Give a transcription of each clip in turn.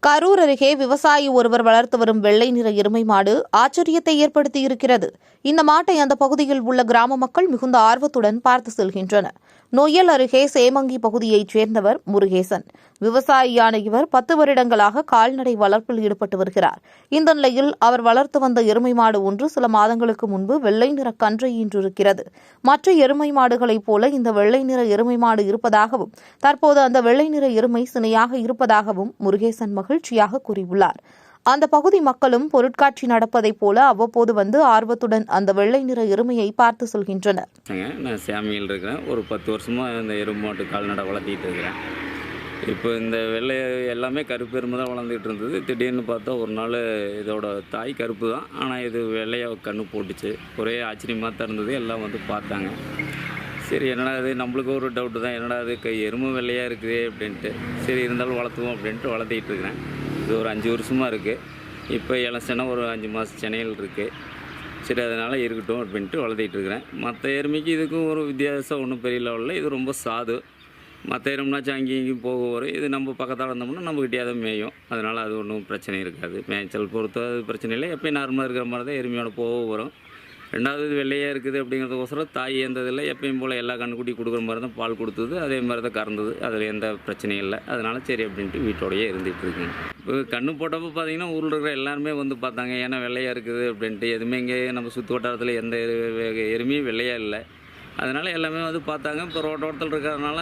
கரூர் அருகே விவசாயி ஒருவர் வளர்த்து வரும் வெள்ளை நிற எருமை மாடு ஆச்சரியத்தை ஏற்படுத்தியிருக்கிறது. இந்த மாட்டை அந்த பகுதியில் உள்ள கிராம மக்கள் மிகுந்த ஆர்வத்துடன் பார்த்து செல்கின்றனர். நொய்யல் அருகே சேமங்கி பகுதியைச் சேர்ந்தவர் முருகேசன். விவசாயியான இவர் 10 வருடங்களாக கால்நடை வளர்ப்பில் ஈடுபட்டு வருகிறார். இந்த நிலையில் அவர் வளர்த்து வந்த எருமை மாடு ஒன்று சில மாதங்களுக்கு முன்பு வெள்ளை நிற கன்றை ஈன்றிருக்கிறது. மற்ற எருமை மாடுகளைப் போல இந்த வெள்ளை நிற எருமை மாடு இருப்பதாகவும் தற்போது அந்த வெள்ளை நிற எருமை சினையாக இருப்பதாகவும் முருகேசன் மகிழ்ச்சியாக கூறியுள்ளார். அந்த பகுதி மக்களும் பொருட்காட்சி நடப்பதைப் போல அவ்வப்போது வந்து ஆர்வத்துடன் அந்த வெள்ளை நிற எருமையை பார்த்து சொல்கின்றனர். நான் சாமியில் இருக்கிறேன். ஒரு 10 வருஷமாக இந்த எருமை மாட்டு கால்நடை வளர்த்திட்டு இருக்கிறேன். இப்போ இந்த வெள்ளை எல்லாமே கருப்பு எருமை தான் வளர்ந்துட்டு இருந்தது. திடீர்னு பார்த்தா ஒரு நாள் இதோட தாய் கருப்பு தான், ஆனால் இது வெள்ளையாக கண்ணு போட்டுச்சு. ஒரே ஆச்சரியமாக தான் இருந்தது. எல்லாம் வந்து பார்த்தாங்க. சரி, என்னடா இது, நம்மளுக்கு ஒரு டவுட்டு தான், என்னடா இது எருமை வெள்ளையாக இருக்குது அப்படின்ட்டு. சரி, இருந்தாலும் வளர்த்துவோம் அப்படின்ட்டு வளர்த்திட்டு இருக்கிறேன். இது ஒரு 5 வருஷமாக இருக்குது. இப்போ இளசனை ஒரு 5 மாதம் சென்னையில் இருக்குது. சரி, அதனால் இருக்கட்டும் அப்படின்ட்டு வளர்த்திட்டு இருக்கிறேன். மற்ற எருமைக்கு இதுக்கும் ஒரு வித்தியாசம் ஒன்றும் பெரிய லெவலில். இது ரொம்ப சாது. மற்ற எருமைனாச்சும் அங்கேயும் இங்கேயும் போக வரும். இது நம்ம பக்கத்தால் இருந்தோம்னா நம்மகிட்டே தான் மேயும். அதனால் அது ஒன்றும் பிரச்சனை இருக்காது. மேய்ச்சல் பொறுத்த பிரச்சனை இல்லை. எப்போயும் நார்மலாக இருக்கிற மாதிரி தான் எருமையோட போக வரும். ரெண்டாவது இது வெள்ளையாக இருக்குது அப்படிங்கிறதுக்கோசரம் தாய் ஏந்ததில்லை. எப்பயும் போல் எல்லா கண்ணுக்குட்டி கொடுக்குற மாதிரி தான் பால் கொடுத்தது. அதே மாதிரி தான் கறந்தது. அதில் எந்த பிரச்சனையும் இல்லை. அதனால் சரி அப்படின்ட்டு வீட்டோடையே இருந்துகிட்டு இருக்குங்க. இப்போ கண்ணு போட்டப்போ பார்த்தீங்கன்னா ஊரில் இருக்கிற எல்லாருமே வந்து பார்த்தாங்க. ஏன்னா வெள்ளையாக இருக்குது அப்படின்ட்டு. எதுவுமே இங்கே நம்ம சுற்று வட்டாரத்தில் எந்த எருமையும் வெள்ளையாக இல்லை. அதனால் எல்லாமே வந்து பார்த்தாங்க. இப்போ ரோட்டோரத்தில் இருக்கிறதுனால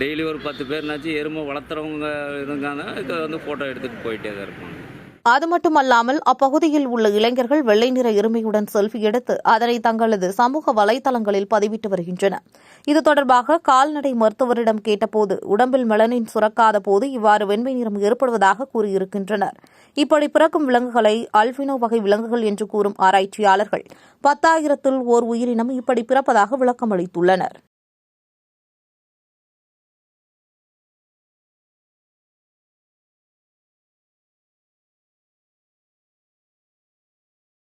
டெய்லி ஒரு 10 பேர்னாச்சும் எருமை வளர்த்துறவங்க இருக்காங்க. இதை வந்து ஃபோட்டோ எடுத்துகிட்டு போயிட்டே தான் இருப்பாங்க. அது மட்டுமல்லாமல் அப்பகுதியில் உள்ள இளைஞர்கள் வெள்ளை நிற எருமையுடன் செல்ஃபி எடுத்து அதனை தங்களது சமூக வலைதளங்களில் பதிவிட்டு வருகின்றனர். இது தொடர்பாக கால்நடை மருத்துவரிடம் கேட்டபோது உடம்பில் மெலனின் சுரக்காத போது இவ்வாறு வெண்மை நிறம் ஏற்படுவதாக கூறியிருக்கின்றனர். இப்படி பிறக்கும் விலங்குகளை அல்பினோ வகை விலங்குகள் என்று கூறும் ஆராய்ச்சியாளர்கள் 10,000-ல் ஓர் உயிரினம் இப்படி பிறப்பதாக விளக்கமளித்துள்ளனர்.